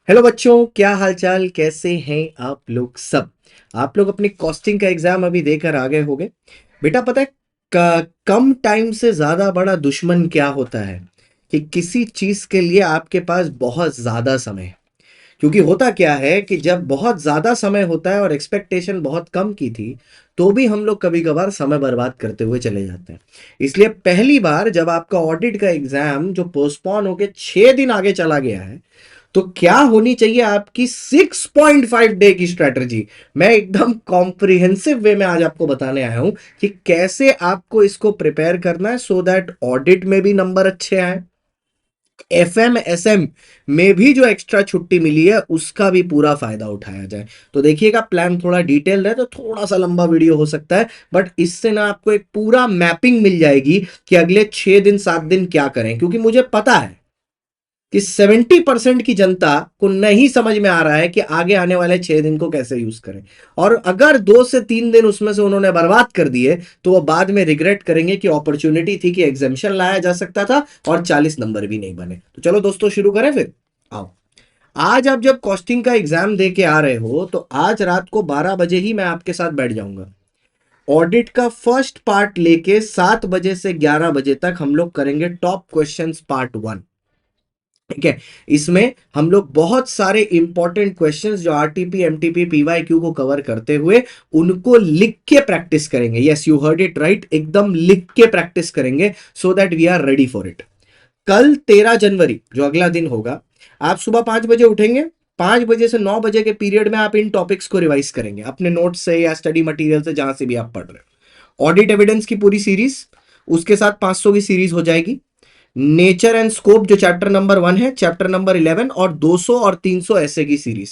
Hello बच्चों, क्या हालचाल, कैसे हैं आप लोग सब। आप लोग अपनी कॉस्टिंग का एग्जाम अभी देकर आ गए होंगे। बेटा पता है कम टाइम से ज्यादा बड़ा दुश्मन क्या होता है कि किसी चीज के लिए आपके पास बहुत ज्यादा समय है। क्योंकि होता क्या है कि जब बहुत ज्यादा समय होता है और एक्सपेक्टेशन बहुत कम की थी तो भी हम लोग कभी कभार समय बर्बाद करते हुए चले जाते हैं। इसलिए पहली बार जब आपका ऑडिट का एग्जाम जो पोस्टपोन होके 6 दिन आगे चला गया है तो क्या होनी चाहिए आपकी 6.5 डे की स्ट्रेटजी। मैं एकदम कॉम्प्रिहेंसिव वे में आज आपको बताने आया हूं कि कैसे आपको इसको प्रिपेयर करना है सो दैट ऑडिट में भी नंबर अच्छे आए, एफएम एसएम में भी जो एक्स्ट्रा छुट्टी मिली है उसका भी पूरा फायदा उठाया जाए। तो देखिएगा, प्लान थोड़ा डिटेल है तो थोड़ा सा लंबा वीडियो हो सकता है, बट इससे ना आपको एक पूरा मैपिंग मिल जाएगी कि अगले 6 दिन 7 दिन क्या करें। क्योंकि मुझे पता है कि 70% की जनता को नहीं समझ में आ रहा है कि आगे आने वाले 6 दिन को कैसे यूज करें। और अगर 2 से 3 दिन उसमें से उन्होंने बर्बाद कर दिए तो वो बाद में रिग्रेट करेंगे कि अपॉर्चुनिटी थी कि एग्जामिशन लाया जा सकता था और 40 नंबर भी नहीं बने। तो चलो दोस्तों शुरू करें फिर। आओ, आज आप जब कॉस्टिंग का एग्जाम दे के आ रहे हो तो आज रात को 12 बजे ही मैं आपके साथ बैठ जाऊंगा। ऑडिट का फर्स्ट पार्ट लेके 7 बजे से 11 बजे तक हम लोग करेंगे टॉप क्वेश्चंस पार्ट 1। ठीक है, इसमें हम लोग बहुत सारे इंपॉर्टेंट क्वेश्चंस जो आरटीपी एमटीपी पीवाईक्यू को कवर करते हुए उनको लिख के प्रैक्टिस करेंगे। Yes, you heard it right, एकदम लिख के प्रैक्टिस करेंगे so that we are ready for it. कल 13 जनवरी जो अगला दिन होगा, आप सुबह 5 बजे उठेंगे। 5 बजे से 9 बजे के पीरियड में आप इन टॉपिक्स को रिवाइज करेंगे अपने नोट्स से या स्टडी मटेरियल से, जहां से भी आप पढ़ रहे हो। ऑडिट एविडेंस की पूरी सीरीज, उसके साथ 500 की सीरीज हो जाएगी। नेचर एंड स्कोप जो चैप्टर नंबर 1 है, चैप्टर नंबर 11 और 200 और 300 ऐसे की सीरीज।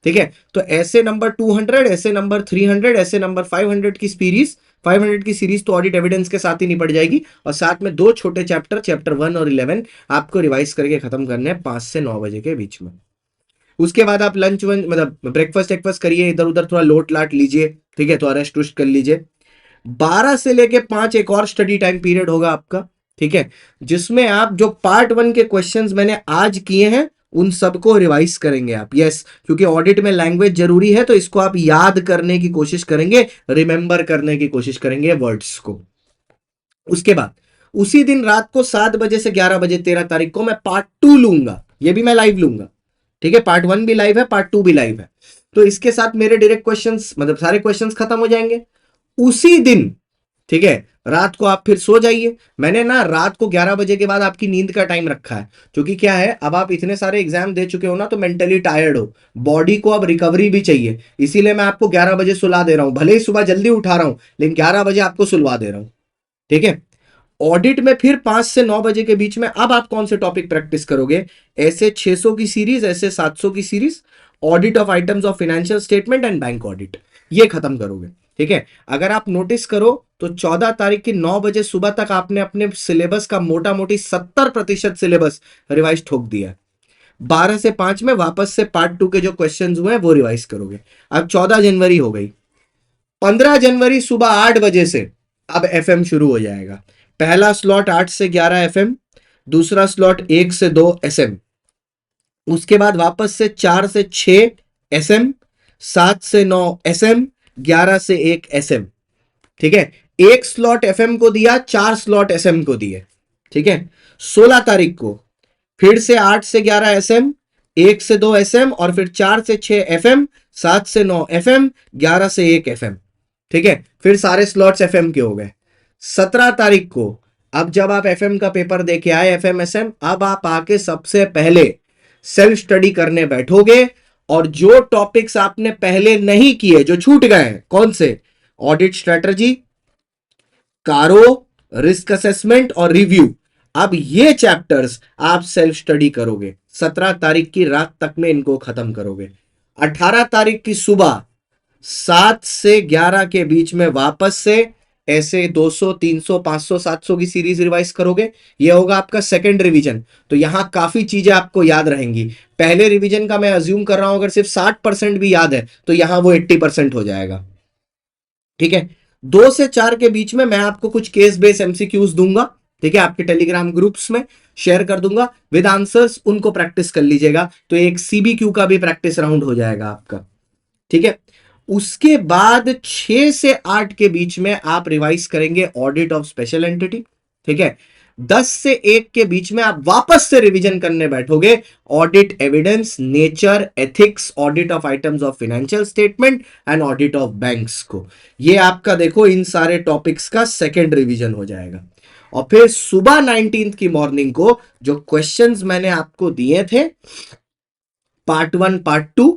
ठीक है, तो ऐसे नंबर 200, ऐसे नंबर 300, ऐसे नंबर 500 की सीरीज। 500 की सीरीज तो ऑडिट एविडेंस के साथ ही निपट जाएगी और साथ में दो छोटे चैप्टर, चैप्टर 1 और 11 आपको रिवाइज करके खत्म करने हैं 5 से 9 बजे के बीच में। उसके बाद आप लंच वन मतलब ब्रेकफास्ट वेकफास्ट करिए, इधर उधर थोड़ा लोट लाट लीजिए। ठीक है, तो अरेस्ट उस्ट कर लीजिए। 12 से लेके 5 एक और स्टडी टाइम पीरियड होगा आपका। ठीक है, जिसमें आप जो पार्ट 1 के क्वेश्चंस मैंने आज किए हैं उन सबको रिवाइज करेंगे आप। यस, क्योंकि ऑडिट में लैंग्वेज जरूरी है तो इसको आप याद करने की कोशिश करेंगे, रिमेंबर करने की कोशिश करेंगे वर्ड्स को। उसके बाद उसी दिन रात को 7 बजे से 11 बजे 13 तारीख को मैं पार्ट 2 लूंगा। ये भी मैं लाइव लूंगा। ठीक है, पार्ट 1 भी लाइव है, पार्ट 2 भी लाइव है। तो इसके साथ मेरे डायरेक्ट क्वेश्चंस मतलब सारे क्वेश्चंस खत्म हो जाएंगे उसी दिन। ठीक है, रात को आप फिर सो जाइए। मैंने ना रात को 11 बजे के बाद आपकी नींद का टाइम रखा है, क्योंकि क्या है, अब आप इतने सारे एग्जाम दे चुके हो ना तो मेंटली टायर्ड हो, बॉडी को अब रिकवरी भी चाहिए। इसीलिए मैं आपको 11 बजे सुला दे रहा हूं, भले ही सुबह जल्दी उठा रहा हूं लेकिन 11 बजे आपको सुलवा दे रहा हूं। ठीक है, ऑडिट में फिर 5 से 9 बजे के बीच में अब आप कौन से टॉपिक प्रैक्टिस करोगे। ऐसे 600 की सीरीज, ऐसे 700 की series, audit of items of financial statement and bank audit, ये खत्म करोगे। ठीक है, अगर आप नोटिस करो तो 14 तारीख की 9 बजे सुबह तक आपने अपने सिलेबस का मोटा मोटी 70% सिलेबस रिवाइज ठोक दिया। 12 से 5 में वापस से पार्ट 2 के जो क्वेश्चंस हुए हैं वो रिवाइज करोगे। अब 14 जनवरी हो गई। 15 जनवरी सुबह 8 बजे से अब एफएम शुरू हो जाएगा। पहला स्लॉट 8 से 11 एफएम, दूसरा स्लॉट 1 से 2 एसएम, उसके बाद वापस से 4 से 6 एसएम, 7 से 9 एसएम, 11 से 1 एसएम। ठीक है, एक स्लॉट एफएम को दिया, 4 स्लॉट एसएम को दिए। ठीक है, 16 तारीख को फिर से 8 से 11 एसएम, 1 से 2 एसएम और फिर 4 से 6 एफएम, 7 से 9 एफएम, 11 से 1 एफएम। ठीक है, फिर सारे स्लॉट्स एफएम के हो गए। 17 तारीख को अब जब आप एफएम का पेपर दे के आए, एफएम एसएम, अब आप आके सबसे पहले सेल्फ स्टडी करने बैठोगे और जो टॉपिक्स आपने पहले नहीं किए, जो छूट गए हैं, कौन से, ऑडिट स्ट्रेटजी, कारो, रिस्क असेसमेंट और रिव्यू, अब ये चैप्टर्स आप सेल्फ स्टडी करोगे। 17 तारीख की रात तक में इनको खत्म करोगे। 18 तारीख की सुबह 7 से 11 के बीच में वापस से ऐसे 200 300 500 700 की सीरीज रिवाइज करोगे। ये होगा आपका सेकंड रिवीजन। तो यहां काफी चीजें आपको याद रहेंगी। पहले रिवीजन का मैं अज्यूम कर रहा हूं अगर सिर्फ 60% भी याद है तो यहां वो 80% हो जाएगा। ठीक है, 2 से 4 के बीच में मैं आपको कुछ केस बेस एमसीक्यूज दूंगा। ठीक है, आपके टेलीग्राम ग्रुप्स में शेयर कर दूंगा विद आंसर्स, उनको प्रैक्टिस कर लीजिएगा, तो एक सीबीक्यू का भी प्रैक्टिस राउंड हो जाएगा आपका। ठीक है। उसके बाद 6 से 8 के बीच में आप रिवाइज करेंगे ऑडिट ऑफ स्पेशल एंटिटी। ठीक है। 10 से 1 के बीच में आप वापस से रिवीजन करने बैठोगे audit evidence, nature, ethics, audit of items of financial statement and audit of banks को। ये आपका देखो इन सारे टॉपिक्स का सेकेंड रिवीजन हो जाएगा। और फिर सुबह 19 की मॉर्निंग को जो क्वेश्चंस मैंने आपको दिए थे पार्ट 1 पार्ट 2,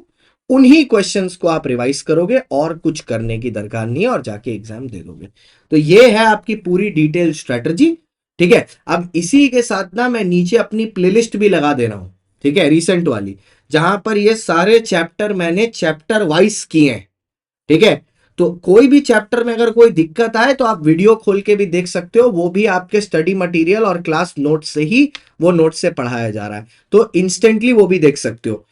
उन्हीं क्वेश्चंस को आप रिवाइज करोगे और कुछ करने की दरकार नहीं है और जाके एग्जाम दे दोगे। तो ये है आपकी पूरी डिटेल स्ट्रेटजी। ठीक है। अब इसी के साथ ना मैं नीचे अपनी प्लेलिस्ट भी लगा दे रहा हूं, ठीक है, रिसेंट वाली, जहां पर ये सारे चैप्टर मैंने चैप्टर वाइज किए हैं। ठीक है। तो कोई भी चैप्टर में अगर कोई दिक्कत आए तो आप वीडियो खोल के भी देख सकते हो, वो भी आपके स्टडी मटेरियल और क्लास नोट से ही, वो नोट से पढ़ाया जा रहा है, तो इंस्टेंटली वो भी देख सकते हो।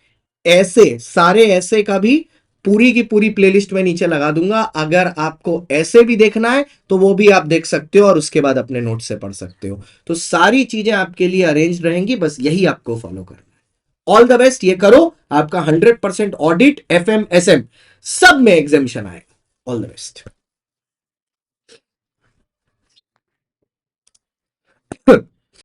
ऐसे सारे ऐसे का भी पूरी की पूरी प्लेलिस्ट में नीचे लगा दूंगा, अगर आपको ऐसे भी देखना है तो वो भी आप देख सकते हो और उसके बाद अपने नोट से पढ़ सकते हो। तो सारी चीजें आपके लिए अरेंज रहेंगी, बस यही आपको फॉलो करना है। ऑल द बेस्ट, ये करो, आपका 100% ऑडिट, एफएम, एसएम सब में एग्जामिशन आएगा। All the best.